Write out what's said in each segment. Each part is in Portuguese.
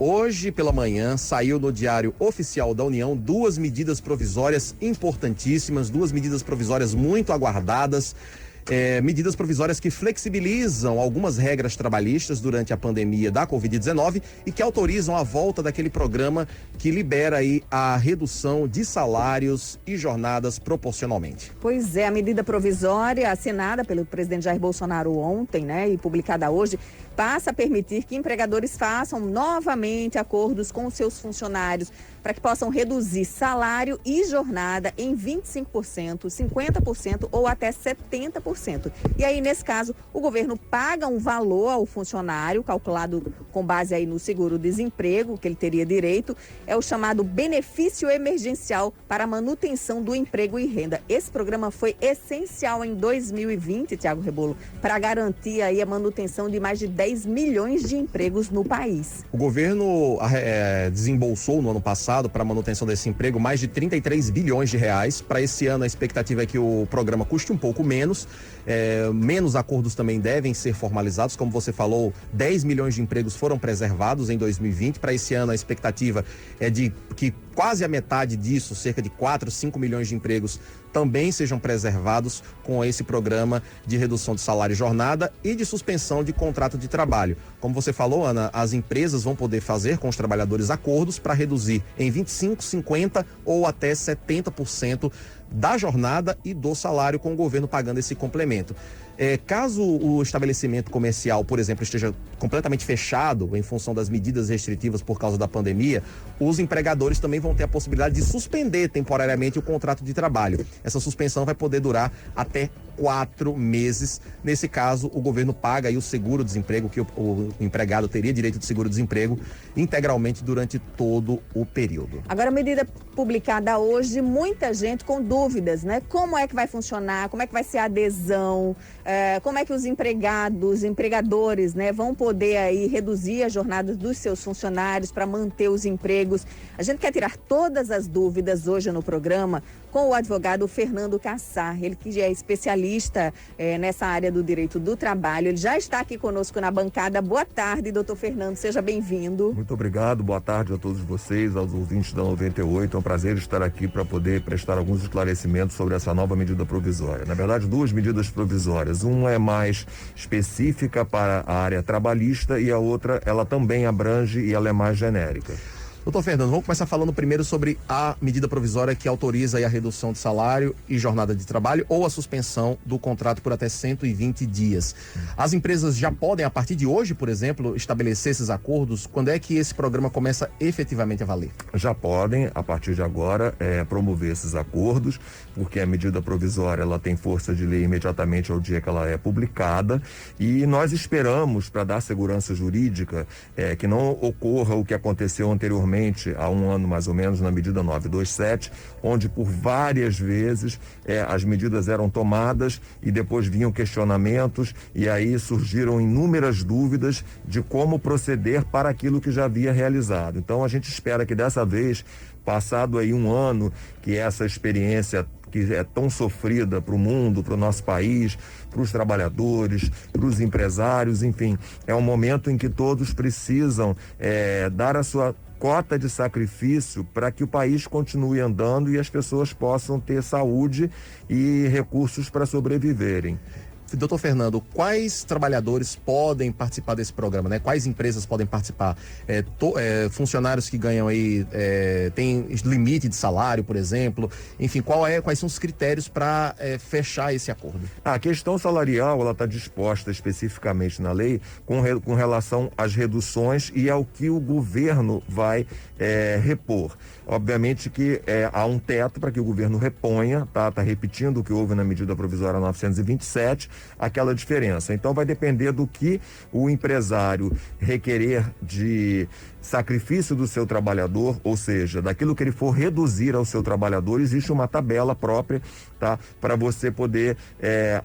Hoje pela manhã saiu no Diário Oficial da União duas medidas provisórias importantíssimas, duas medidas provisórias muito aguardadas. Medidas provisórias que flexibilizam algumas regras trabalhistas durante a pandemia da Covid-19 e que autorizam a volta daquele programa que libera aí a redução de salários e jornadas proporcionalmente. Pois é, a medida provisória assinada pelo presidente Jair Bolsonaro ontem, e publicada hoje, passa a permitir que empregadores façam novamente acordos com seus funcionários para que possam reduzir salário e jornada em 25%, 50% ou até 70%. E aí, nesse caso, o governo paga um valor ao funcionário, calculado com base aí no seguro-desemprego, que ele teria direito, é o chamado benefício emergencial para a manutenção do emprego e renda. Esse programa foi essencial em 2020, Tiago Rebolo, para garantir aí a manutenção de mais de 10 milhões de empregos no país. O governo desembolsou no ano passado para a manutenção desse emprego mais de 33 bilhões de reais. Para esse ano a expectativa é que o programa custe um pouco menos. Menos acordos também devem ser formalizados. Como você falou, 10 milhões de empregos foram preservados em 2020. Para esse ano a expectativa é de que quase a metade disso, cerca de 4, 5 milhões de empregos, também sejam preservados com esse programa de redução de salário e jornada e de suspensão de contrato de trabalho. Como você falou, Ana, as empresas vão poder fazer com os trabalhadores acordos para reduzir em 25%, 50% ou até 70% da jornada e do salário, com o governo pagando esse complemento. Caso o estabelecimento comercial, por exemplo, esteja completamente fechado em função das medidas restritivas por causa da pandemia, os empregadores também vão ter a possibilidade de suspender temporariamente o contrato de trabalho. Essa suspensão vai poder durar até 4 meses. Nesse caso, o governo paga aí o seguro-desemprego, que o empregado teria direito de seguro-desemprego integralmente durante todo o período. Agora, a medida publicada hoje, muita gente com dúvidas, Como é que vai funcionar? Como é que vai ser a adesão? Como é que os empregadores, vão poder aí reduzir as jornadas dos seus funcionários para manter os empregos? A gente quer tirar todas as dúvidas hoje no programa com o advogado Fernando Cassar, ele que já é especialista nessa área do direito do trabalho. Ele já está aqui conosco na bancada. Boa tarde, doutor Fernando, seja bem-vindo. Muito obrigado, boa tarde a todos vocês, aos ouvintes da 98. É um prazer estar aqui para poder prestar alguns esclarecimentos sobre essa nova medida provisória. Na verdade, duas medidas provisórias. Uma é mais específica para a área trabalhista e a outra, ela também abrange e ela é mais genérica. Doutor Fernando, vamos começar falando primeiro sobre a medida provisória que autoriza aí a redução de salário e jornada de trabalho ou a suspensão do contrato por até 120 dias. As empresas já podem, a partir de hoje, por exemplo, estabelecer esses acordos? Quando é que esse programa começa efetivamente a valer? Já podem, a partir de agora, promover esses acordos, porque a medida provisória ela tem força de lei imediatamente ao dia que ela é publicada, e nós esperamos, para dar segurança jurídica, que não ocorra o que aconteceu anteriormente, há um ano mais ou menos, na medida 927, onde por várias vezes as medidas eram tomadas e depois vinham questionamentos e aí surgiram inúmeras dúvidas de como proceder para aquilo que já havia realizado. Então a gente espera que dessa vez, passado aí um ano, que essa experiência que é tão sofrida para o mundo, para o nosso país, para os trabalhadores, para os empresários, enfim, é um momento em que todos precisam dar a sua cota de sacrifício para que o país continue andando e as pessoas possam ter saúde e recursos para sobreviverem. Doutor Fernando, quais trabalhadores podem participar desse programa, Quais empresas podem participar? Funcionários que ganham aí, tem limite de salário, por exemplo, enfim, quais são os critérios para fechar esse acordo? A questão salarial, ela está disposta especificamente na lei com relação às reduções e ao que o governo vai repor. Obviamente que há um teto para que o governo reponha, tá repetindo o que houve na medida provisória 927, aquela diferença. Então vai depender do que o empresário requerer de sacrifício do seu trabalhador, ou seja, daquilo que ele for reduzir ao seu trabalhador, existe uma tabela própria, tá? Para você poder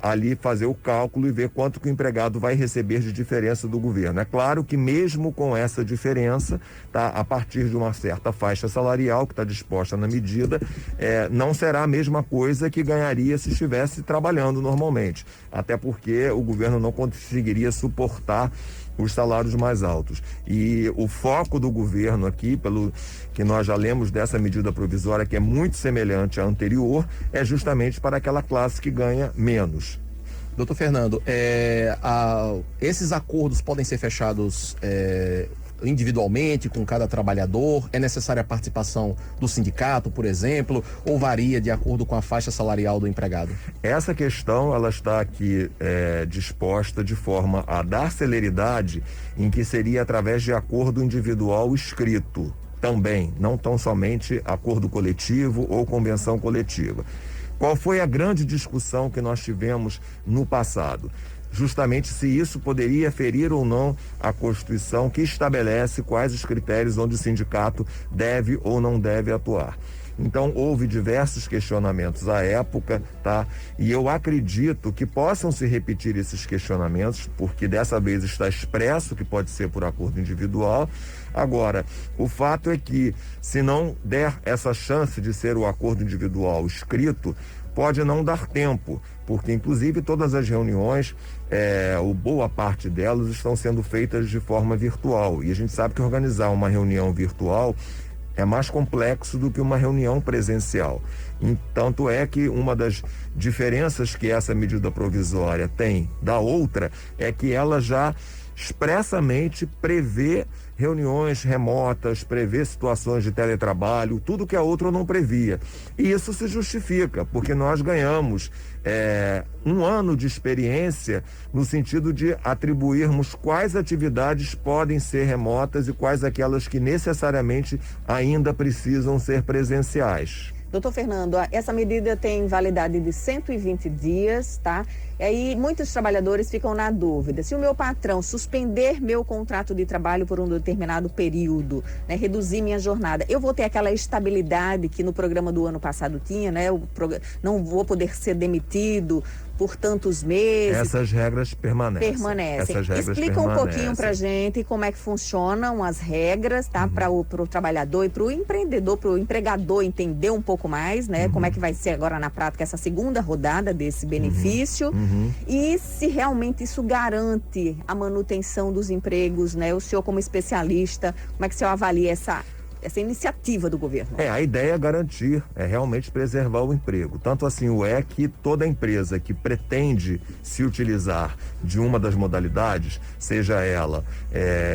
ali fazer o cálculo e ver quanto que o empregado vai receber de diferença do governo. É claro que mesmo com essa diferença, tá? A partir de uma certa faixa salarial que está disposta na medida, não será a mesma coisa que ganharia se estivesse trabalhando normalmente. A até porque o governo não conseguiria suportar os salários mais altos. E o foco do governo aqui, pelo que nós já lemos dessa medida provisória, que é muito semelhante à anterior, é justamente para aquela classe que ganha menos. Doutor Fernando, esses acordos podem ser fechados individualmente com cada trabalhador? É necessária a participação do sindicato, por exemplo, ou varia de acordo com a faixa salarial do empregado? Essa questão, ela está aqui disposta de forma a dar celeridade, em que seria através de acordo individual escrito também, não tão somente acordo coletivo ou convenção coletiva. Qual foi a grande discussão que nós tivemos no passado? Justamente se isso poderia ferir ou não a Constituição, que estabelece quais os critérios onde o sindicato deve ou não deve atuar. Então, houve diversos questionamentos à época, tá? E eu acredito que possam se repetir esses questionamentos, porque dessa vez está expresso que pode ser por acordo individual. Agora, o fato é que, se não der essa chance de ser o acordo individual escrito, pode não dar tempo, porque inclusive todas as reuniões, ou boa parte delas, estão sendo feitas de forma virtual. E a gente sabe que organizar uma reunião virtual é mais complexo do que uma reunião presencial. Tanto é que uma das diferenças que essa medida provisória tem da outra é que ela já expressamente prevê reuniões remotas, prevê situações de teletrabalho, tudo que a outra não previa. E isso se justifica, porque nós ganhamos um ano de experiência no sentido de atribuirmos quais atividades podem ser remotas e quais aquelas que necessariamente ainda precisam ser presenciais. Doutor Fernando, essa medida tem validade de 120 dias, tá? E aí muitos trabalhadores ficam na dúvida. Se o meu patrão suspender meu contrato de trabalho por um determinado período, né, reduzir minha jornada, eu vou ter aquela estabilidade que no programa do ano passado tinha, né? Não vou poder ser demitido por tantos meses. Essas regras permanecem. Essas regras Explica um pouquinho pra gente como é que funcionam as regras, tá? Para o trabalhador e para o empreendedor, para o empregador entender um pouco mais, né? Como é que vai ser agora na prática essa segunda rodada desse benefício. E se realmente isso garante a manutenção dos empregos, né? O senhor como especialista, como é que o senhor avalia essa iniciativa do governo? A ideia é garantir, realmente preservar o emprego. Tanto assim que toda empresa que pretende se utilizar de uma das modalidades, seja ela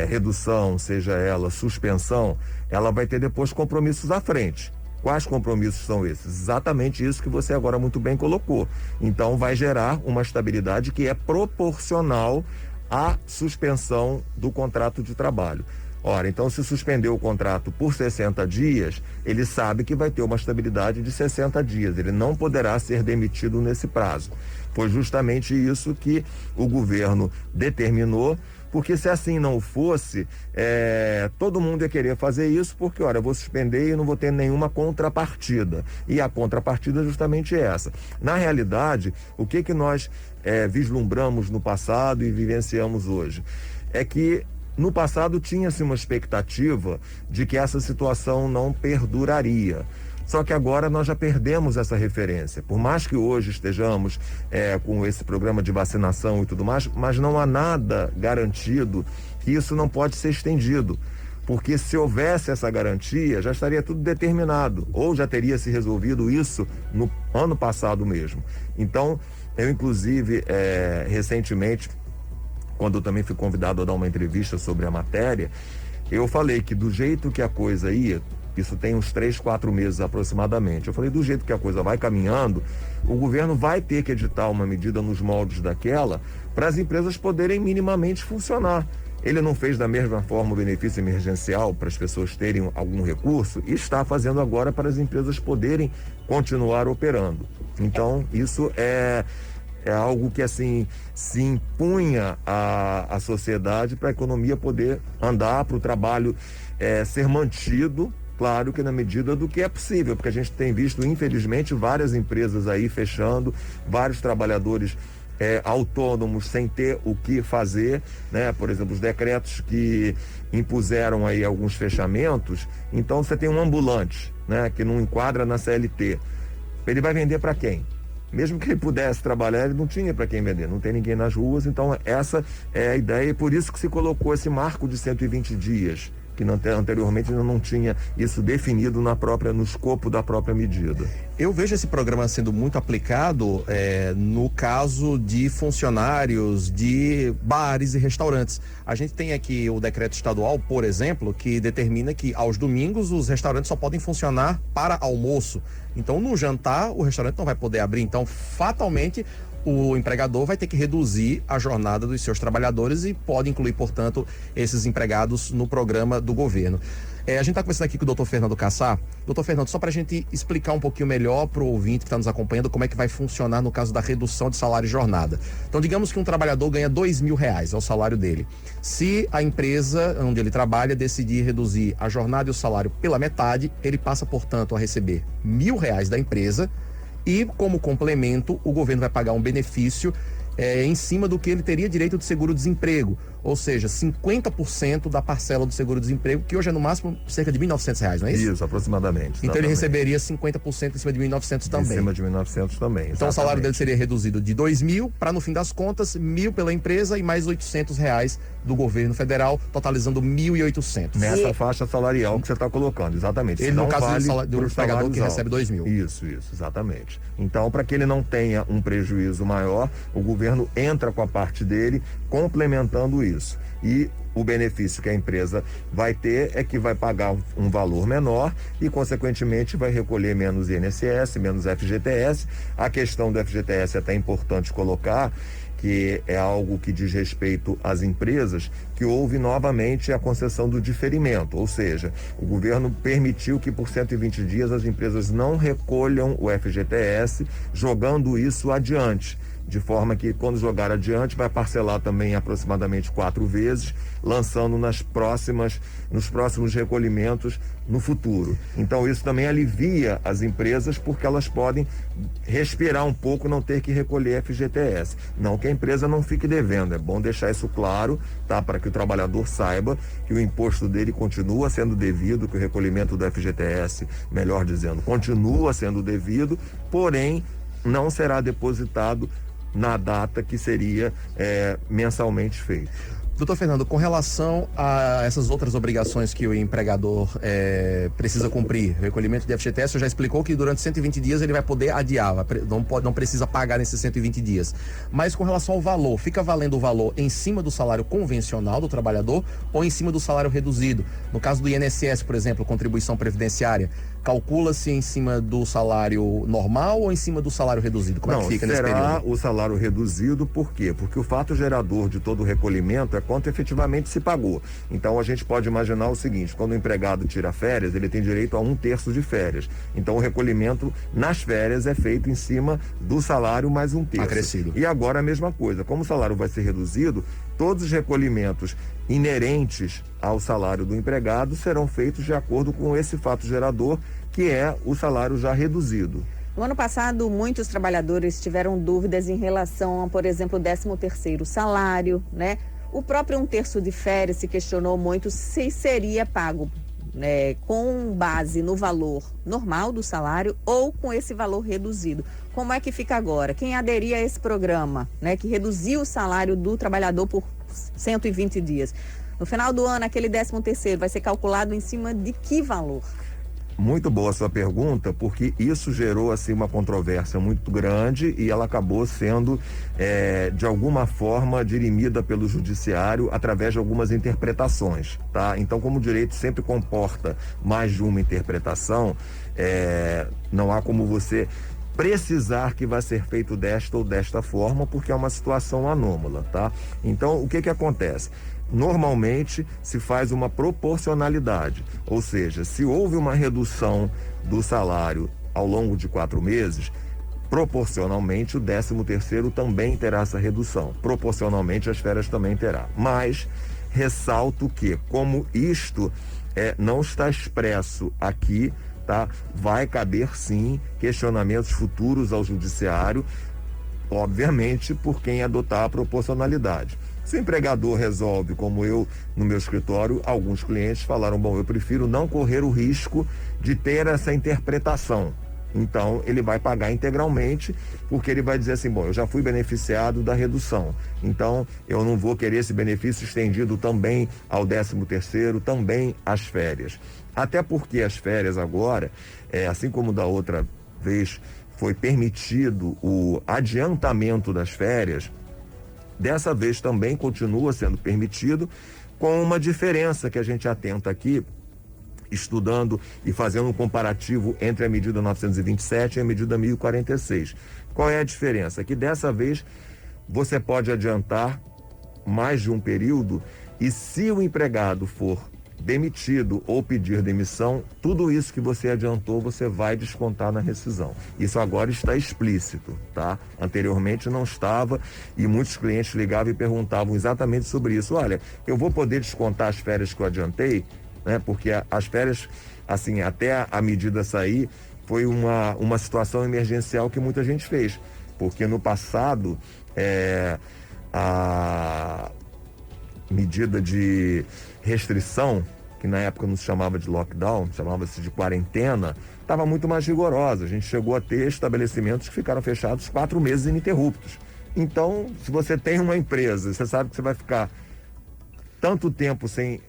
redução, seja ela suspensão, ela vai ter depois compromissos à frente. Quais compromissos são esses? Exatamente isso que você agora muito bem colocou. Então vai gerar uma estabilidade que é proporcional à suspensão do contrato de trabalho. Ora, então se suspender o contrato por 60 dias, ele sabe que vai ter uma estabilidade de 60 dias, ele não poderá ser demitido nesse prazo. Foi justamente isso que o governo determinou, porque se assim não fosse, todo mundo ia querer fazer isso, porque, olha, eu vou suspender e não vou ter nenhuma contrapartida. E a contrapartida é justamente essa. Na realidade, o que nós vislumbramos no passado e vivenciamos hoje? É que no passado tinha-se uma expectativa de que essa situação não perduraria. Só que agora nós já perdemos essa referência. Por mais que hoje estejamos com esse programa de vacinação e tudo mais, mas não há nada garantido que isso não pode ser estendido. Porque se houvesse essa garantia, já estaria tudo determinado, ou já teria se resolvido isso no ano passado mesmo. Então, eu inclusive, recentemente, quando eu também fui convidado a dar uma entrevista sobre a matéria, eu falei que do jeito que a coisa ia, isso tem uns 3-4 meses aproximadamente, eu falei, do jeito que a coisa vai caminhando, o governo vai ter que editar uma medida nos moldes daquela para as empresas poderem minimamente funcionar. Ele não fez da mesma forma o benefício emergencial para as pessoas terem algum recurso e está fazendo agora para as empresas poderem continuar operando. Então, isso é algo que assim se impunha à sociedade para a economia poder andar, para o trabalho ser mantido, claro que na medida do que é possível, porque a gente tem visto, infelizmente, várias empresas aí fechando, vários trabalhadores autônomos sem ter o que fazer, né? Por exemplo, os decretos que impuseram aí alguns fechamentos. Então você tem um ambulante, né? Que não enquadra na CLT. Ele vai vender para quem? mesmo que ele pudesse trabalhar, ele não tinha para quem vender, não tem ninguém nas ruas. Então essa é a ideia, e por isso que se colocou esse marco de 120 dias, que anteriormente ainda não tinha isso definido no escopo da própria medida. Eu vejo esse programa sendo muito aplicado no caso de funcionários de bares e restaurantes. A gente tem aqui o decreto estadual, por exemplo, que determina que aos domingos os restaurantes só podem funcionar para almoço. Então, no jantar, o restaurante não vai poder abrir. Então, fatalmente, o empregador vai ter que reduzir a jornada dos seus trabalhadores e pode incluir, portanto, esses empregados no programa do governo. A gente está conversando aqui com o doutor Fernando Cassar. Doutor Fernando, só para a gente explicar um pouquinho melhor para o ouvinte que está nos acompanhando como é que vai funcionar no caso da redução de salário e jornada. Então, digamos que um trabalhador ganha R$2.000, é o salário dele. Se a empresa onde ele trabalha decidir reduzir a jornada e o salário pela metade, ele passa, portanto, a receber R$1.000 da empresa. E, como complemento, o governo vai pagar um benefício em cima do que ele teria direito de seguro-desemprego. Ou seja, 50% da parcela do seguro-desemprego, que hoje é no máximo cerca de R$1.900, não é isso? Isso, aproximadamente. Então ele receberia 50% em cima de 1.900 também. Em cima de 1.900 também, então o salário dele seria reduzido de 2.000 para, no fim das contas, 1.000 pela empresa e mais R$800 do governo federal, totalizando 1.800. Nessa faixa salarial que você está colocando, exatamente. Ele, no caso do empregador que recebe 2.000. Isso, exatamente. Então, para que ele não tenha um prejuízo maior, o governo entra com a parte dele, complementando isso. E o benefício que a empresa vai ter é que vai pagar um valor menor e, consequentemente, vai recolher menos INSS, menos FGTS. A questão do FGTS é até importante colocar, que é algo que diz respeito às empresas, que houve novamente a concessão do diferimento, ou seja, o governo permitiu que por 120 dias as empresas não recolham o FGTS, jogando isso adiante, de forma que quando jogar adiante vai parcelar também aproximadamente 4 vezes, lançando nos próximos recolhimentos no futuro. Então isso também alivia as empresas, porque elas podem respirar um pouco, não ter que recolher FGTS. Não que a empresa não fique devendo, é bom deixar isso claro, tá? Para que o trabalhador saiba que o imposto dele continua sendo devido, que o recolhimento do FGTS, melhor dizendo, continua sendo devido, porém não será depositado na data que seria mensalmente feito. Doutor Fernando, com relação a essas outras obrigações que o empregador precisa cumprir, recolhimento de FGTS, o senhor já explicou que durante 120 dias ele vai poder adiar, não precisa pagar nesses 120 dias. Mas com relação ao valor, fica valendo o valor em cima do salário convencional do trabalhador ou em cima do salário reduzido? No caso do INSS, por exemplo, contribuição previdenciária, calcula-se em cima do salário normal ou em cima do salário reduzido? Como é que fica nesse período? Será o salário reduzido, por quê? Porque o fato gerador de todo o recolhimento é quanto efetivamente se pagou. Então a gente pode imaginar o seguinte: quando o empregado tira férias, ele tem direito a 1/3 de férias. Então o recolhimento nas férias é feito em cima do salário mais 1/3. Acrescido. E agora a mesma coisa, como o salário vai ser reduzido, todos os recolhimentos inerentes ao salário do empregado serão feitos de acordo com esse fato gerador, que é o salário já reduzido. No ano passado, muitos trabalhadores tiveram dúvidas em relação a, por exemplo, o 13º salário, né? O próprio 1/3 de férias se questionou muito se seria pago com base no valor normal do salário ou com esse valor reduzido. Como é que fica agora? Quem aderir a esse programa, né, que reduziu o salário do trabalhador por 120 dias, no final do ano, aquele 13º vai ser calculado em cima de que valor? Muito boa a sua pergunta, porque isso gerou assim uma controvérsia muito grande e ela acabou sendo de alguma forma dirimida pelo judiciário através de algumas interpretações, tá? Então, como o direito sempre comporta mais de uma interpretação, não há como você precisar que vai ser feito desta ou desta forma, porque é uma situação anômala, tá? Então, o que acontece? Normalmente se faz uma proporcionalidade, ou seja, se houve uma redução do salário ao longo de 4 meses, proporcionalmente o 13º também terá essa redução, proporcionalmente as férias também terá. Mas ressalto que, como isto não está expresso aqui, tá? Vai caber sim questionamentos futuros ao judiciário, obviamente por quem adotar a proporcionalidade. Se o empregador resolve, como eu no meu escritório, alguns clientes falaram: bom, eu prefiro não correr o risco de ter essa interpretação, Então, ele vai pagar integralmente, porque ele vai dizer assim, bom, eu já fui beneficiado da redução, então eu não vou querer esse benefício estendido também ao 13º, também às férias. Até porque as férias agora, assim como da outra vez foi permitido o adiantamento das férias, dessa vez também continua sendo permitido, com uma diferença que a gente atenta aqui, estudando e fazendo um comparativo entre a medida 927 e a medida 1046. Qual é a diferença? Que dessa vez você pode adiantar mais de um período e se o empregado for demitido ou pedir demissão, tudo isso que você adiantou você vai descontar na rescisão. Isso agora está explícito, tá? Anteriormente não estava e muitos clientes ligavam e perguntavam exatamente sobre isso. Olha, eu vou poder descontar as férias que eu adiantei? Né? Porque as férias, assim, até a medida sair, foi uma situação emergencial que muita gente fez. Porque no passado, a medida de restrição, que na época não se chamava de lockdown, chamava-se de quarentena, estava muito mais rigorosa. A gente chegou a ter estabelecimentos que ficaram fechados 4 meses ininterruptos. Então, se você tem uma empresa, você sabe que você vai ficar tanto tempo sem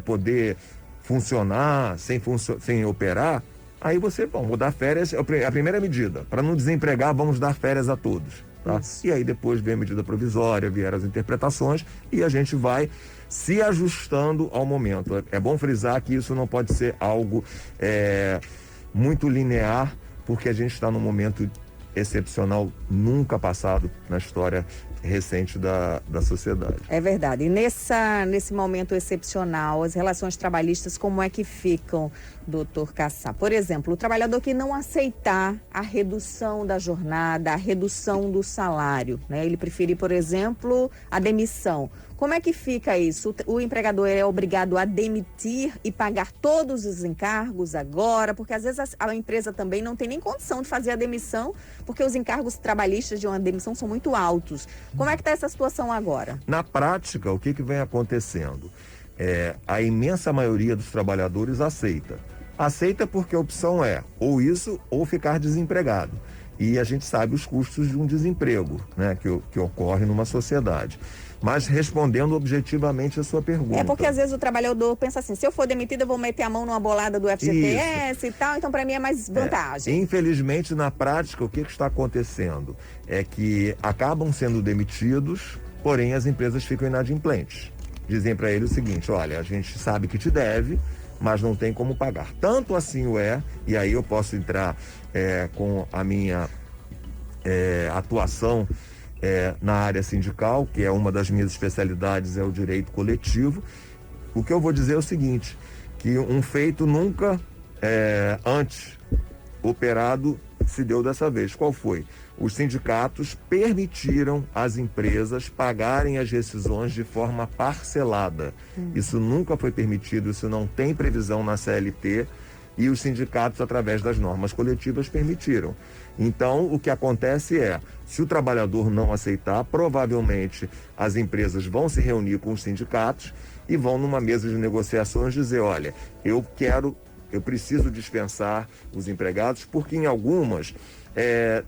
poder funcionar, sem operar, aí você, bom, vou dar férias, a primeira medida, para não desempregar, vamos dar férias a todos. Tá? E aí depois vem a medida provisória, vieram as interpretações e a gente vai se ajustando ao momento. É bom frisar que isso não pode ser algo muito linear, porque a gente está num momento excepcional nunca passado na história recente da sociedade. É verdade. E nesse momento excepcional, as relações trabalhistas, como é que ficam, doutor Cassá? Por exemplo, o trabalhador que não aceitar a redução da jornada, a redução do salário, né? Ele preferir, por exemplo, a demissão. Como é que fica isso? O empregador é obrigado a demitir e pagar todos os encargos agora? Porque às vezes a empresa também não tem nem condição de fazer a demissão, porque os encargos trabalhistas de uma demissão são muito altos. Como é que está essa situação agora? Na prática, o que vem acontecendo? A imensa maioria dos trabalhadores aceita. Aceita porque a opção é ou isso ou ficar desempregado. E a gente sabe os custos de um desemprego, né, que ocorre numa sociedade. Mas respondendo objetivamente a sua pergunta. É porque às vezes o trabalhador pensa assim, se eu for demitido eu vou meter a mão numa bolada do FGTS e tal, então para mim é mais vantagem. Infelizmente, na prática, o que está acontecendo é que acabam sendo demitidos, porém as empresas ficam inadimplentes. Dizem para ele o seguinte, olha, a gente sabe que te deve, mas não tem como pagar. Tanto assim e aí eu posso entrar com a minha atuação na área sindical, que é uma das minhas especialidades, é o direito coletivo. O que eu vou dizer é o seguinte, que um feito nunca antes operado se deu dessa vez. Qual foi? Os sindicatos permitiram às empresas pagarem as rescisões de forma parcelada. Isso nunca foi permitido, isso não tem previsão na CLT, e os sindicatos, através das normas coletivas, permitiram. Então, o que acontece se o trabalhador não aceitar, provavelmente as empresas vão se reunir com os sindicatos e vão numa mesa de negociações dizer, olha, eu preciso dispensar os empregados, porque em algumas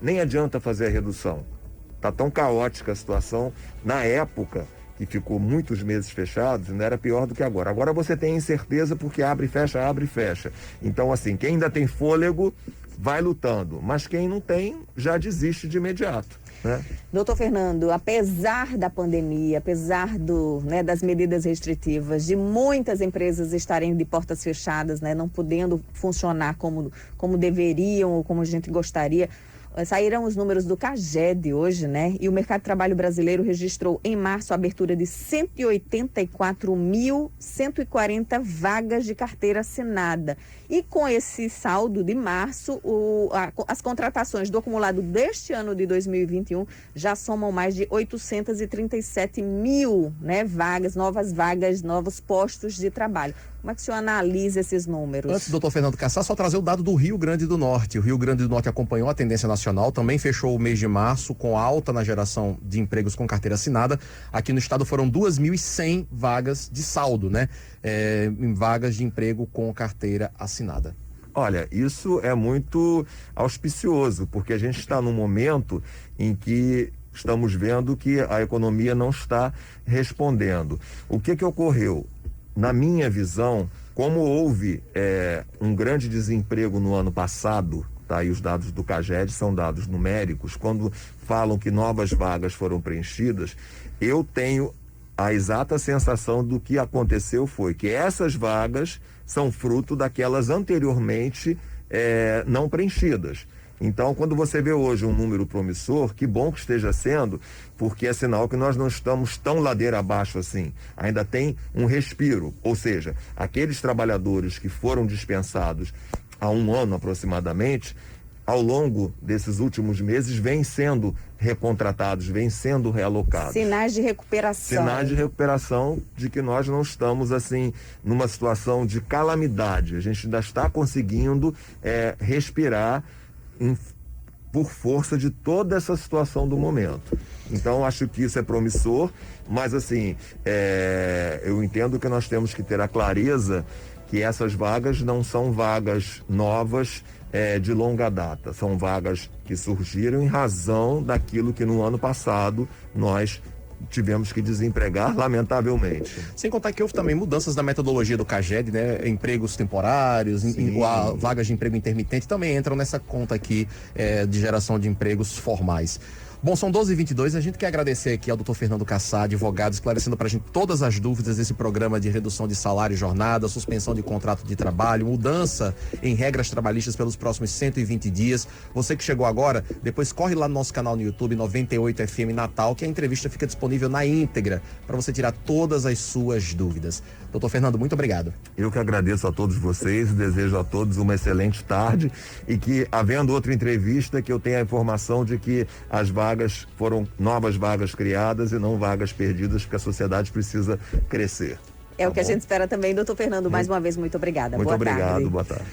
nem adianta fazer a redução. Está tão caótica a situação. Na época que ficou muitos meses fechados, ainda era pior do que agora. Agora você tem incerteza porque abre e fecha, abre e fecha. Então, assim, quem ainda tem fôlego vai lutando, mas quem não tem já desiste de imediato, né? Doutor Fernando, apesar da pandemia, apesar das medidas restritivas, de muitas empresas estarem de portas fechadas, né, não podendo funcionar como deveriam ou como a gente gostaria, saíram os números do CAGED hoje, né? E o mercado de trabalho brasileiro registrou em março a abertura de 184.140 vagas de carteira assinada. E com esse saldo de março, as contratações do acumulado deste ano de 2021 já somam mais de 837 mil, né, novas vagas, novos postos de trabalho. Como é que o senhor analisa esses números? Antes, doutor Fernando Cassá, só trazer o dado do Rio Grande do Norte. O Rio Grande do Norte acompanhou a tendência nacional, também fechou o mês de março com alta na geração de empregos com carteira assinada. Aqui no estado foram 2.100 vagas de saldo, né? Em vagas de emprego com carteira assinada. Olha, isso é muito auspicioso, porque a gente está num momento em que estamos vendo que a economia não está respondendo. O que ocorreu? Na minha visão, como houve um grande desemprego no ano passado, tá? E os dados do CAGED são dados numéricos, quando falam que novas vagas foram preenchidas, eu tenho a exata sensação do que aconteceu foi que essas vagas são fruto daquelas anteriormente não preenchidas. Então, quando você vê hoje um número promissor, que bom que esteja sendo, porque é sinal que nós não estamos tão ladeira abaixo assim. Ainda tem um respiro, ou seja, aqueles trabalhadores que foram dispensados há um ano aproximadamente, ao longo desses últimos meses, vêm sendo recontratados, vêm sendo realocados. Sinais de recuperação. Sinais de recuperação de que nós não estamos, assim, numa situação de calamidade. A gente ainda está conseguindo respirar por força de toda essa situação do momento. Então, acho que isso é promissor, mas, assim, eu entendo que nós temos que ter a clareza que essas vagas não são vagas novas de longa data, são vagas que surgiram em razão daquilo que no ano passado nós tivemos que desempregar, lamentavelmente. Sem contar que houve também mudanças na metodologia do CAGED, né? Empregos temporários, vagas de emprego intermitente também entram nessa conta aqui de geração de empregos formais. Bom, são 12h22, a gente quer agradecer aqui ao Dr. Fernando Cassar, advogado, esclarecendo pra gente todas as dúvidas desse programa de redução de salário e jornada, suspensão de contrato de trabalho, mudança em regras trabalhistas pelos próximos 120 dias. Você que chegou agora, depois corre lá no nosso canal no YouTube, 98 FM Natal, que a entrevista fica disponível na íntegra, para você tirar todas as suas dúvidas. Doutor Fernando, muito obrigado. Eu que agradeço a todos vocês, desejo a todos uma excelente tarde e que, havendo outra entrevista, que eu tenha a informação de que as vagas foram novas vagas criadas e não vagas perdidas, porque a sociedade precisa crescer. É o que a gente espera também, doutor Fernando. Mais uma vez, muito obrigada. Muito Boa obrigado, tarde. Boa tarde.